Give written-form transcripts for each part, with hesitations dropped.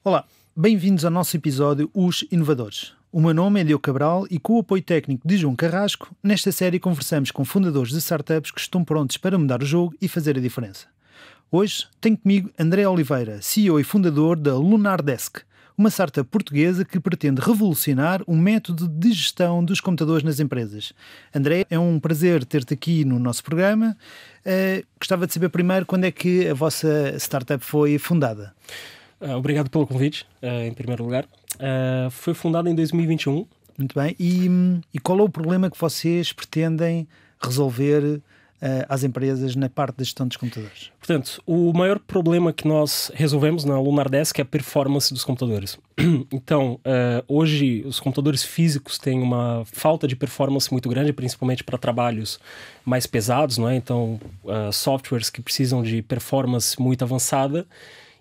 Olá, bem-vindos ao nosso episódio Os Inovadores. O meu nome é Diogo Cabral e, com o apoio técnico de João Carrasco, nesta série conversamos com fundadores de startups que estão prontos para mudar o jogo e fazer a diferença. Hoje tenho comigo André Oliveira, CEO e fundador da LunarDesk, uma startup portuguesa que pretende revolucionar o método de gestão dos computadores nas empresas. André, é um prazer ter-te aqui no nosso programa. Gostava de saber primeiro quando é que a vossa startup foi fundada. Obrigado pelo convite, em primeiro lugar. Foi fundada em 2021. Muito bem. E qual é o problema que vocês pretendem resolver às empresas na parte da gestão dos computadores? Portanto, o maior problema que nós resolvemos na LunarDesk é a performance dos computadores. Então, hoje os computadores físicos têm uma falta de performance muito grande, principalmente para trabalhos mais pesados, não é? Então, softwares que precisam de performance muito avançada.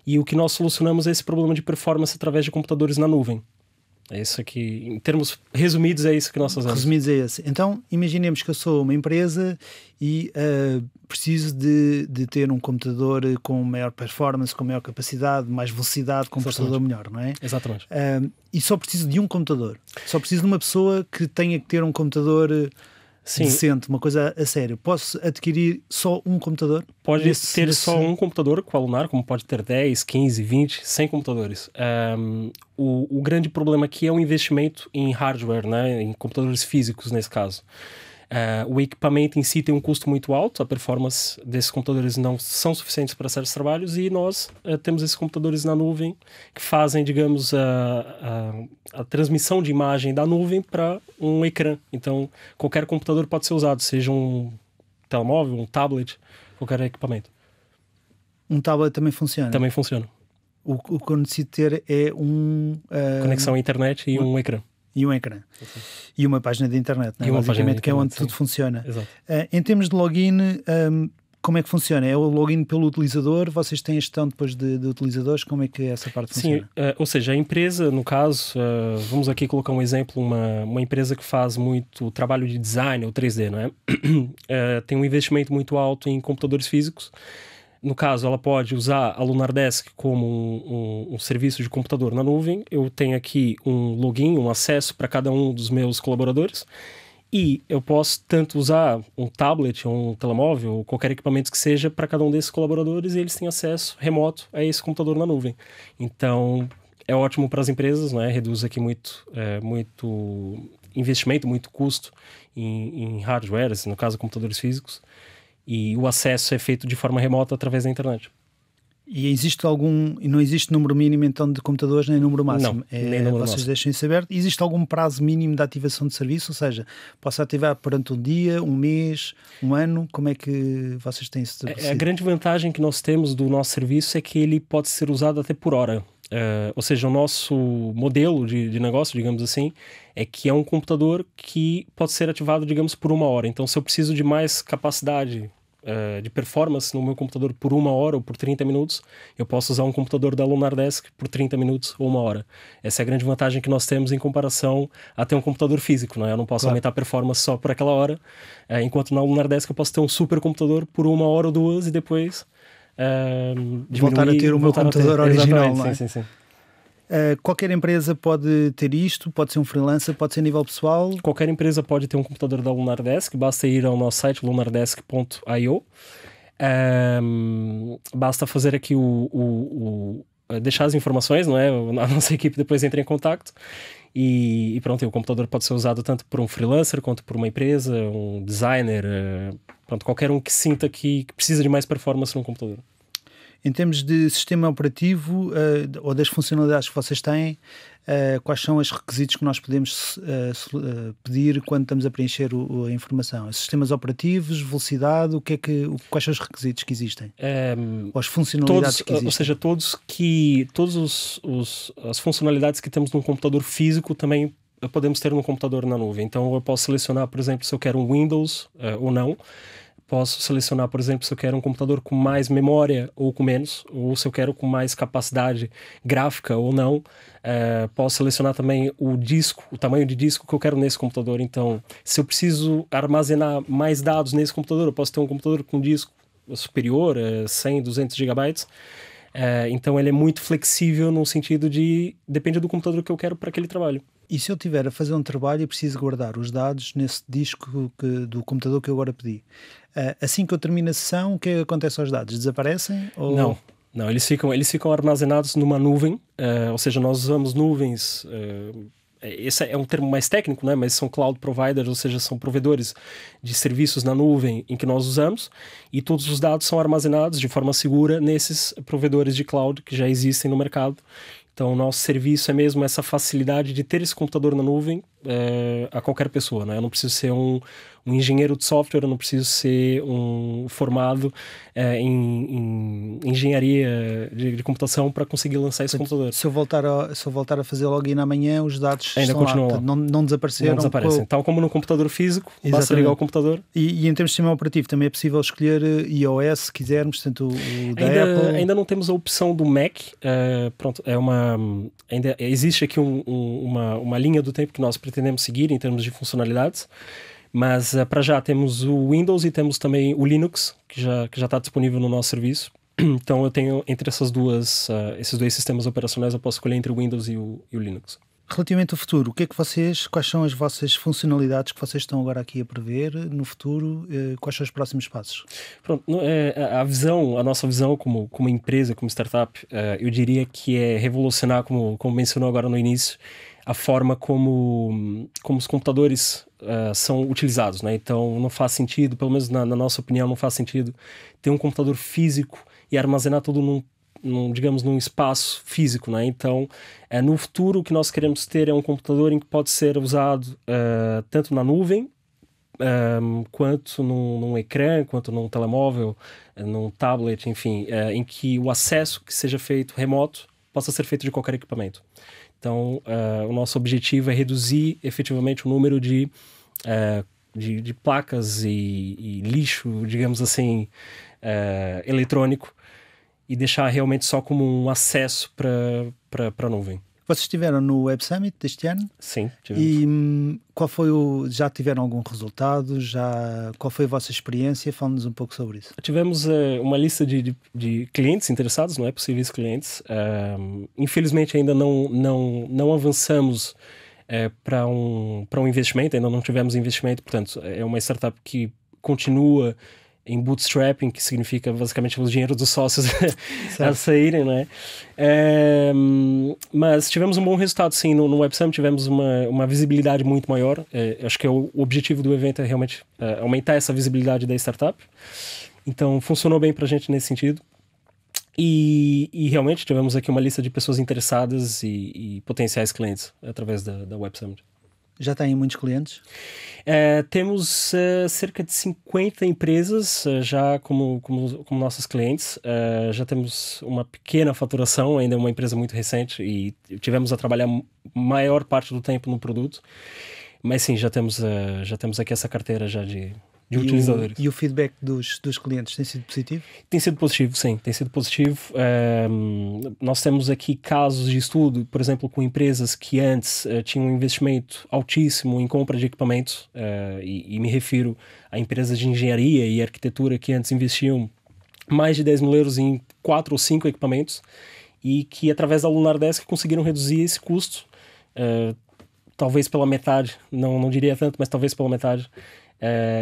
E o que nós solucionamos é esse problema de performance através de computadores na nuvem. É isso aqui, em termos resumidos, é isso que nós fazemos. Resumidos é esse. Então, imaginemos que eu sou uma empresa e preciso de ter um computador com maior performance, com maior capacidade, mais velocidade, com um processador melhor, não é? Exatamente. E só preciso de um computador. Só preciso de uma pessoa que tenha que ter um computador decente, uma coisa a sério. Posso adquirir só um computador? Pode ter só um computador com a Lunar, como pode ter 10, 15, 20, 100 computadores. O grande problema aqui é o investimento em hardware, né? Em computadores físicos, nesse caso. O equipamento em si tem um custo muito alto, a performance desses computadores não são suficientes para certos trabalhos e nós temos esses computadores na nuvem que fazem, digamos, a transmissão de imagem da nuvem para um ecrã. Então, qualquer computador pode ser usado, seja um telemóvel, um tablet, qualquer equipamento. Um tablet também funciona? Também funciona. O que eu necessito ter é conexão à internet e um ecrã. E um ecrã. E uma página de internet, não é? Basicamente, que é onde tudo funciona. Exato. Em termos de login, como é que funciona? É o login pelo utilizador? Vocês têm a gestão depois de utilizadores? Como é que essa parte funciona? Sim, ou seja, a empresa, no caso, vamos aqui colocar um exemplo, uma empresa que faz muito trabalho de design ou 3D, não é? Tem um investimento muito alto em computadores físicos. No caso, ela pode usar a LunarDesk como um serviço de computador na nuvem. Eu tenho aqui um login, um acesso para cada um dos meus colaboradores. E eu posso tanto usar um tablet, um telemóvel, ou qualquer equipamento que seja para cada um desses colaboradores e eles têm acesso remoto a esse computador na nuvem. Então, é ótimo para as empresas, né? Reduz aqui muito investimento, muito custo em hardware, no caso, computadores físicos. E o acesso é feito de forma remota através da internet. E não existe número mínimo então de computadores nem número máximo? Não, nem número vocês máximo. Deixam isso aberto. Existe algum prazo mínimo de ativação de serviço? Ou seja, posso ativar durante um dia, um mês, um ano? Como é que vocês têm isso? A grande vantagem que nós temos do nosso serviço é que ele pode ser usado até por hora. Ou seja, o nosso modelo de negócio, digamos assim, é que é um computador que pode ser ativado, digamos, por 1 hora. Então, se eu preciso de mais capacidade de performance no meu computador por 1 hora ou por 30 minutos, eu posso usar um computador da LunarDesk por 30 minutos ou 1 hora. Essa é a grande vantagem que nós temos em comparação a ter um computador físico, não é? Eu não posso aumentar a performance só por aquela hora, enquanto na LunarDesk eu posso ter um super computador por 1 hora ou 2 e depois voltar a ter o meu computador original, não é? Sim. Qualquer empresa pode ter isto, pode ser um freelancer, pode ser a nível pessoal? Qualquer empresa pode ter um computador da LunarDesk, basta ir ao nosso site lunardesk.io. Basta fazer aqui deixar as informações, não é? A nossa equipe depois entra em contato e pronto, o computador pode ser usado tanto por um freelancer quanto por uma empresa, um designer, qualquer um que sinta que precisa de mais performance no computador. Em termos de sistema operativo ou das funcionalidades que vocês têm, quais são os requisitos que nós podemos pedir quando estamos a preencher a informação? Sistemas operativos, velocidade, quais são os requisitos que existem? Ou as funcionalidades que existem? Ou seja, as funcionalidades que temos num computador físico também podemos ter no computador na nuvem. Então eu posso selecionar, por exemplo, se eu quero um Windows ou não. Posso selecionar, por exemplo, se eu quero um computador com mais memória ou com menos, ou se eu quero com mais capacidade gráfica ou não. Posso selecionar também o tamanho de disco que eu quero nesse computador. Então, se eu preciso armazenar mais dados nesse computador, eu posso ter um computador com disco superior, 100, 200 GB. Então ele é muito flexível no sentido de depende do computador que eu quero para aquele trabalho. E se eu tiver a fazer um trabalho e preciso guardar os dados nesse disco do computador que eu agora pedi, assim que eu termino a sessão, o que é que acontece aos dados? Desaparecem? Ou... Não, eles ficam armazenados numa nuvem, ou seja, nós usamos nuvens, esse é um termo mais técnico, né? Mas são cloud providers, ou seja, são provedores de serviços na nuvem em que nós usamos, e todos os dados são armazenados de forma segura nesses provedores de cloud que já existem no mercado. Então, o nosso serviço é mesmo essa facilidade de ter esse computador na nuvem a qualquer pessoa, né? Eu não preciso ser um engenheiro de software, eu não preciso ser um formado em engenharia de computação para conseguir lançar esse computador. Se eu voltar a fazer login amanhã, os dados ainda continuam lá. Não desapareceram. Não desaparecem. Tal como no computador físico, basta ligar o computador. E em termos de sistema operativo, também é possível escolher iOS, se quisermos, portanto, o da Apple. Ainda não temos a opção do Mac. Pronto, ainda existe aqui uma linha do tempo que nós pretendemos seguir em termos de funcionalidades, mas para já temos o Windows e temos também o Linux, que já está disponível no nosso serviço. Então eu tenho entre esses dois sistemas operacionais, eu posso escolher entre o Windows e o Linux. Relativamente ao futuro, quais são as vossas funcionalidades que vocês estão agora aqui a prever no futuro? Quais são os próximos passos? Pronto, a nossa visão como empresa, como startup, eu diria que é revolucionar, como mencionou agora no início, a forma como os computadores são utilizados, né? Então não faz sentido, pelo menos na nossa opinião, não faz sentido ter um computador físico e armazenar tudo num espaço físico, né? Então, no futuro, o que nós queremos ter é um computador em que pode ser usado tanto na nuvem, quanto num ecrã, quanto num telemóvel, num tablet, enfim, em que o acesso que seja feito remoto possa ser feito de qualquer equipamento. Então, o nosso objetivo é reduzir efetivamente o número de placas e lixo, digamos assim, eletrônico, e deixar realmente só como um acesso para a nuvem. Vocês estiveram no Web Summit deste ano? Sim, tivemos. E qual foi já tiveram algum resultado? Qual foi a vossa experiência? Fala-nos um pouco sobre isso. Tivemos uma lista de clientes interessados, não é? Possíveis clientes. Infelizmente ainda não avançamos para um investimento, ainda não tivemos investimento, portanto é uma startup que continua em bootstrapping, que significa basicamente os dinheiros dos sócios a saírem, né? Mas tivemos um bom resultado, sim, no Web Summit, tivemos uma visibilidade muito maior. Acho que o objetivo do evento é realmente aumentar essa visibilidade da startup. Então, funcionou bem pra gente nesse sentido. E realmente tivemos aqui uma lista de pessoas interessadas e potenciais clientes através da Web Summit. Já têm muitos clientes? Temos cerca de 50 empresas já como nossos clientes. Já temos uma pequena faturação, ainda é uma empresa muito recente e tivemos a trabalhar maior parte do tempo no produto. Mas sim, já temos aqui essa carteira já de utilizadores. E o feedback dos clientes tem sido positivo? Tem sido positivo, sim. Tem sido positivo. Nós temos aqui casos de estudo, por exemplo, com empresas que antes tinham um investimento altíssimo em compra de equipamentos, e me refiro a empresas de engenharia e arquitetura que antes investiam mais de 10 mil euros em 4 ou 5 equipamentos e que, através da Lunar Desk, conseguiram reduzir esse custo, talvez pela metade, não diria tanto, mas talvez pela metade,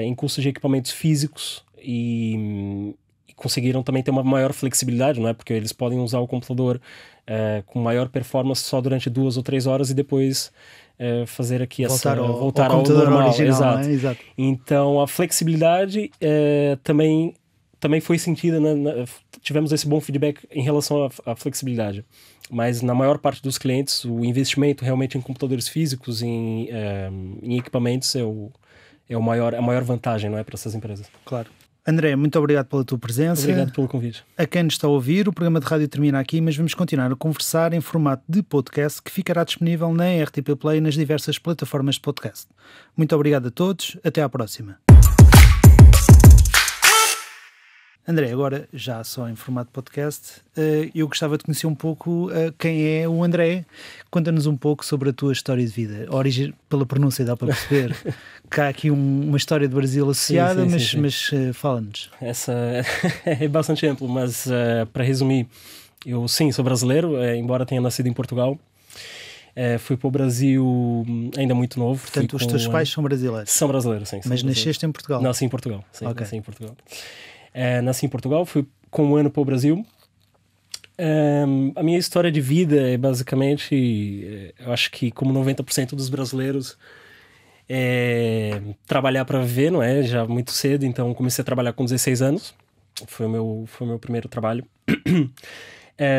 em custos de equipamentos físicos e conseguiram também ter uma maior flexibilidade, não é? Porque eles podem usar o computador com maior performance só durante 2 ou 3 horas e depois fazer aqui voltar ao computador normal, original, exato. Né? Exato. Então a flexibilidade também foi sentida, tivemos esse bom feedback em relação à flexibilidade. Mas na maior parte dos clientes o investimento realmente em computadores físicos, em equipamentos é a maior vantagem, não é, para essas empresas. Claro. André, muito obrigado pela tua presença. Obrigado pelo convite. A quem nos está a ouvir, o programa de rádio termina aqui, mas vamos continuar a conversar em formato de podcast que ficará disponível na RTP Play e nas diversas plataformas de podcast. Muito obrigado a todos, até à próxima. André, agora já só em formato de podcast, eu gostava de conhecer um pouco quem é o André. Conta-nos um pouco sobre a tua história de vida. Pela pronúncia dá para perceber que há aqui uma história do Brasil associada, sim. Mas fala-nos. Essa é bastante amplo, mas para resumir, Eu, sim, sou brasileiro, embora tenha nascido em Portugal. Fui para o Brasil ainda muito novo. Portanto, os teus pais são brasileiros? São brasileiros, sim. Mas nasceste em Portugal? Nasci em Portugal, sim. Okay. Nasci em Portugal. Nasci em Portugal, fui com um ano para o Brasil. A minha história de vida é basicamente, eu acho que como 90% dos brasileiros, trabalhar para viver, não é? Já muito cedo, então comecei a trabalhar com 16 anos. Foi o meu primeiro trabalho.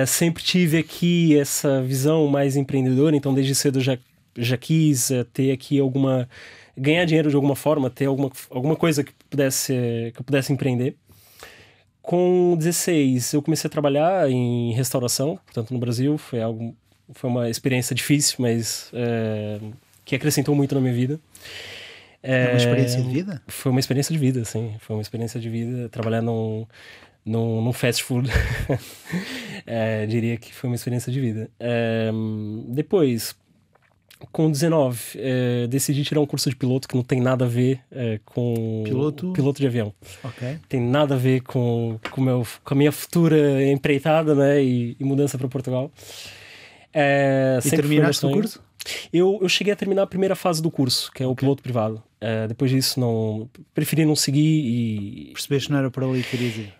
Sempre tive aqui essa visão mais empreendedora, então desde cedo já quis ter aqui ganhar dinheiro de alguma forma, ter alguma coisa que eu pudesse empreender. Com 16 eu comecei a trabalhar em restauração, portanto no Brasil foi uma experiência difícil, mas que acrescentou muito na minha vida. É uma experiência de vida? Foi uma experiência de vida, sim. Foi uma experiência de vida trabalhar num fast food. Diria que foi uma experiência de vida. Depois, com 19, decidi tirar um curso de piloto que não tem nada a ver com piloto de avião. Okay. Tem nada a ver com a minha futura empreitada, né, e mudança para Portugal. E terminaste o curso? Eu cheguei a terminar a primeira fase do curso, que é o piloto privado. Depois disso, preferi não seguir e... Percebeste que não era para ali que querias ir?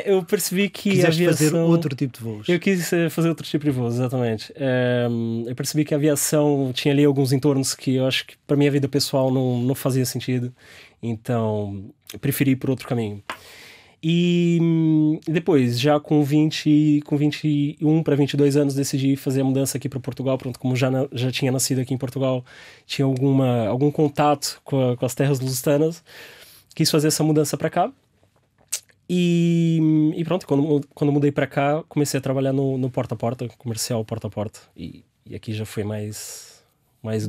Eu percebi que Quiseste a aviação... fazer outro tipo de voos. Eu quis fazer outro tipo de voos, exatamente. Eu percebi que a aviação tinha ali alguns entornos que eu acho que para a minha vida pessoal não fazia sentido. Então, eu preferi ir por outro caminho. E depois, já com 21 para 22 anos, decidi fazer a mudança aqui para Portugal. Pronto, como já tinha nascido aqui em Portugal, tinha algum contato com as terras lusitanas, quis fazer essa mudança para cá. E pronto, quando mudei para cá, comecei a trabalhar no porta-a-porta, comercial porta-a-porta. E aqui já foi mais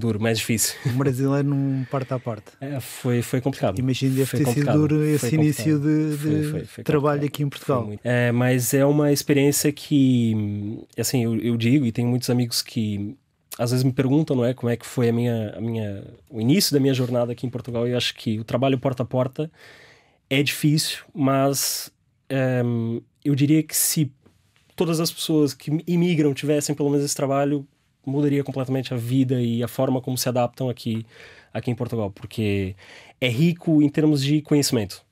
duro, mais difícil. Um brasileiro num porta-a-porta. Foi complicado. Imagino que deve ter sido duro esse início de trabalho aqui em Portugal. Mas é uma experiência que, assim, eu digo, e tenho muitos amigos que às vezes me perguntam, não é, como é que foi o início da minha jornada aqui em Portugal. E eu acho que o trabalho porta-a-porta é difícil, mas eu diria que se todas as pessoas que imigram tivessem pelo menos esse trabalho, mudaria completamente a vida e a forma como se adaptam aqui em Portugal, porque é rico em termos de conhecimento.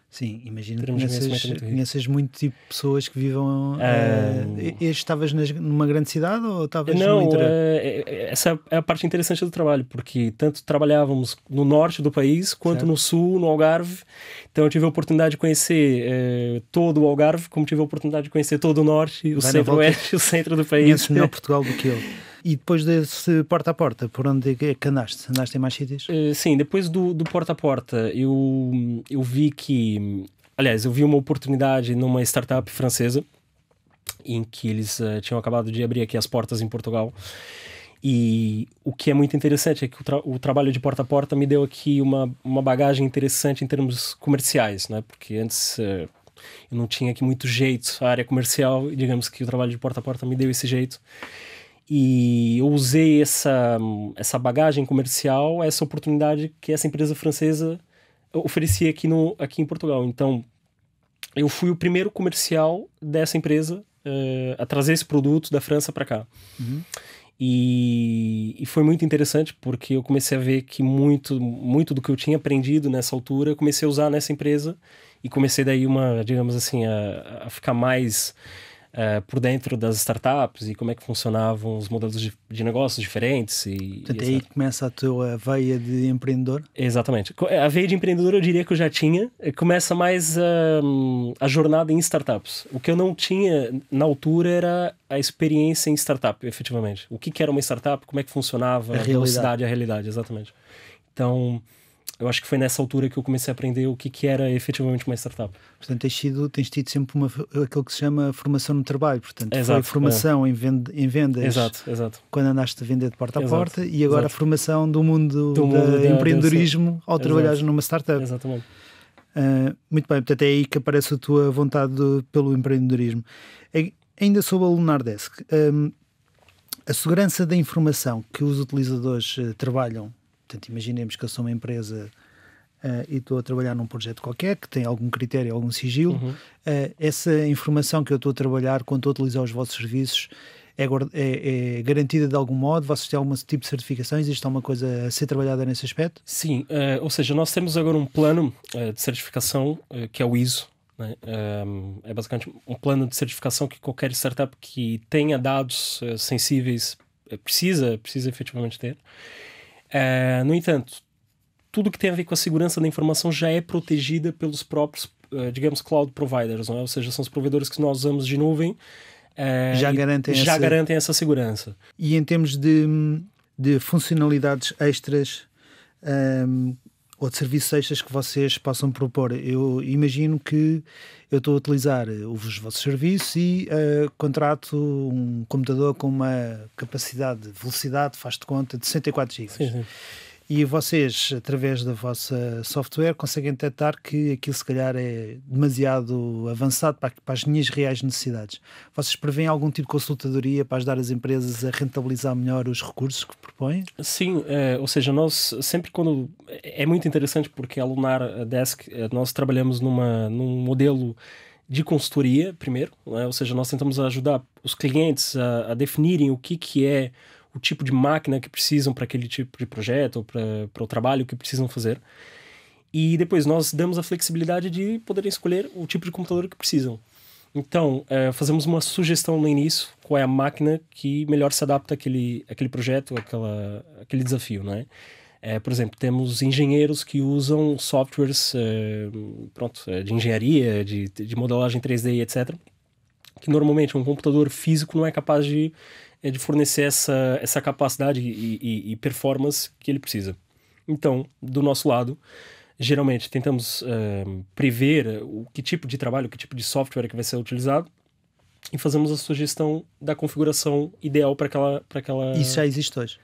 Sim, imagino que conheces muito tipo de pessoas que vivam... Estavas numa grande cidade ou estavas no interior? Essa é a parte interessante do trabalho, porque tanto trabalhávamos no norte do país, quanto no sul, no Algarve. Então eu tive a oportunidade de conhecer todo o Algarve, como tive a oportunidade de conhecer todo o norte, o centro-oeste, o centro do país. Conheces melhor Portugal do que eu. E depois desse porta-a-porta, por onde é que andaste? Andaste em mais sítios? Sim, depois do porta-a-porta, eu vi que... Aliás, eu vi uma oportunidade numa startup francesa, em que eles tinham acabado de abrir aqui as portas em Portugal. E o que é muito interessante é que o trabalho de porta-a-porta me deu aqui uma bagagem interessante em termos comerciais, né? Porque antes... eu não tinha aqui muito jeito a área comercial, e digamos que o trabalho de porta-a-porta me deu esse jeito. E eu usei essa bagagem comercial, essa oportunidade que essa empresa francesa oferecia aqui em Portugal. Então, eu fui o primeiro comercial dessa empresa a trazer esse produto da França para cá. Uhum. E foi muito interessante, porque eu comecei a ver que muito do que eu tinha aprendido nessa altura, eu comecei a usar nessa empresa, e comecei daí digamos assim, a ficar mais... por dentro das startups e como é que funcionavam os modelos de negócios diferentes. Portanto, aí começa a tua veia de empreendedor? Exatamente. A veia de empreendedor eu diria que eu já tinha. Começa mais a jornada em startups. O que eu não tinha na altura era a experiência em startup, efetivamente. O que era uma startup, como é que funcionava, a velocidade, a realidade, exatamente. Então... eu acho que foi nessa altura que eu comecei a aprender o que era efetivamente uma startup. Portanto, tens tido sempre aquilo que se chama formação no trabalho. Portanto, exato, foi formação em vendas exato. quando andaste a vender de porta a porta, e agora a formação do mundo do empreendedorismo ao trabalhares numa startup. Exatamente. Muito bem, portanto é aí que aparece a tua vontade pelo empreendedorismo. Ainda sobre a Lunardesk, a segurança da informação que os utilizadores trabalham. Portanto, imaginemos que eu sou uma empresa e estou a trabalhar num projeto qualquer que tem algum critério, algum sigilo, essa informação que eu estou a trabalhar quando estou a utilizar os vossos serviços é garantida de algum modo? Vocês têm algum tipo de certificações? Isto é uma coisa a ser trabalhada nesse aspecto? Sim, ou seja, nós temos agora um plano de certificação que é o ISO, né? É basicamente um plano de certificação que qualquer startup que tenha dados sensíveis precisa efetivamente ter. No entanto, tudo que tem a ver com a segurança da informação já é protegida pelos próprios, digamos, cloud providers, não é? Ou seja, são os provedores que nós usamos de nuvem, já garantem essa segurança. E em termos de funcionalidades extras ou de serviços extras que vocês possam propor, eu imagino que eu estou a utilizar os vossos serviços e contrato um computador com uma capacidade de velocidade, faz de conta, de 64 GB. Sim. E vocês, através da vossa software, conseguem detectar que aquilo se calhar é demasiado avançado para as minhas reais necessidades. Vocês prevêem algum tipo de consultadoria para ajudar as empresas a rentabilizar melhor os recursos que propõem? Sim, ou seja, nós sempre quando... É muito interessante porque a Lunar Desk, nós trabalhamos num modelo de consultoria, primeiro, né? Ou seja, nós tentamos ajudar os clientes a definirem o que é o tipo de máquina que precisam para aquele tipo de projeto ou para o trabalho que precisam fazer. E depois nós damos a flexibilidade de poderem escolher o tipo de computador que precisam. Então, fazemos uma sugestão no início, qual é a máquina que melhor se adapta àquele projeto, àquele desafio, não é? Por exemplo, temos engenheiros que usam softwares de engenharia, de modelagem 3D, etc., que normalmente um computador físico não é capaz de fornecer essa capacidade e performance que ele precisa. Então, do nosso lado, geralmente tentamos prever que tipo de trabalho, que tipo de software que vai ser utilizado e fazemos a sugestão da configuração ideal para aquela... Isso já existe hoje?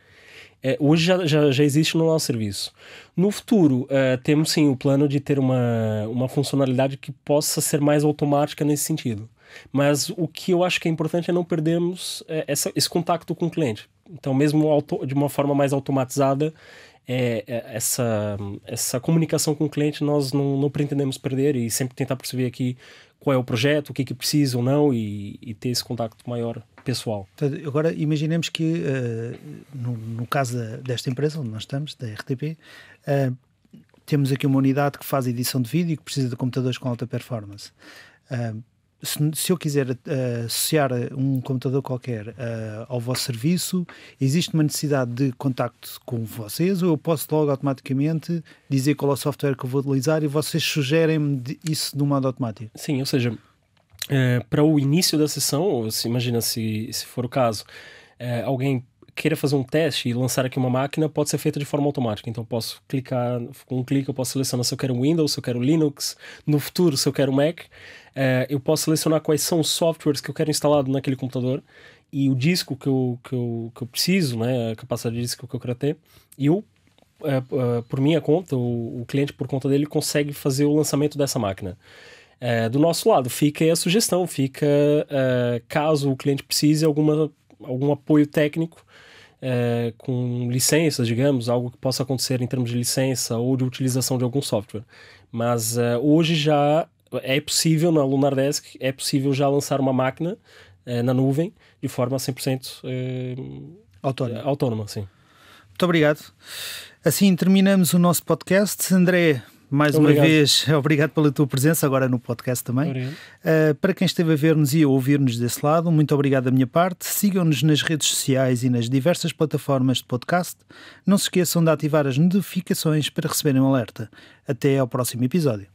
Hoje já existe no nosso serviço. No futuro, temos sim o plano de ter uma funcionalidade que possa ser mais automática nesse sentido. Mas o que eu acho que é importante é não perdermos esse contato com o cliente. Então, mesmo de uma forma mais automatizada, essa comunicação com o cliente nós não pretendemos perder e sempre tentar perceber aqui qual é o projeto, o que precisa ou não e ter esse contato maior pessoal. Agora, imaginemos que no caso desta empresa onde nós estamos, da RTP, temos aqui uma unidade que faz edição de vídeo e que precisa de computadores com alta performance. Se eu quiser associar um computador qualquer ao vosso serviço, existe uma necessidade de contacto com vocês ou eu posso logo automaticamente dizer qual é o software que eu vou utilizar e vocês sugerem-me isso de um modo automático? Sim, ou seja, para o início da sessão, ou imagina se for o caso, alguém queira fazer um teste e lançar aqui uma máquina, pode ser feita de forma automática. Então, posso clicar, com um clique eu posso selecionar se eu quero Windows, se eu quero Linux, no futuro se eu quero Mac. Eu posso selecionar quais são os softwares que eu quero instalado naquele computador e o disco que eu preciso, né, a capacidade de disco que eu quero ter. E eu, por minha conta, o cliente por conta dele consegue fazer o lançamento dessa máquina. Do nosso lado, fica aí a sugestão, caso o cliente precise algum apoio técnico, com licenças, digamos, algo que possa acontecer em termos de licença ou de utilização de algum software. Mas hoje já é possível, na Lunar Desk, é possível já lançar uma máquina na nuvem de forma 100% autônoma. Sim. Muito obrigado. Assim terminamos o nosso podcast. André, mais uma vez, obrigado pela tua presença, agora no podcast também. Para quem esteve a ver-nos e a ouvir-nos desse lado, muito obrigado da minha parte. Sigam-nos nas redes sociais e nas diversas plataformas de podcast. Não se esqueçam de ativar as notificações para receberem um alerta. Até ao próximo episódio.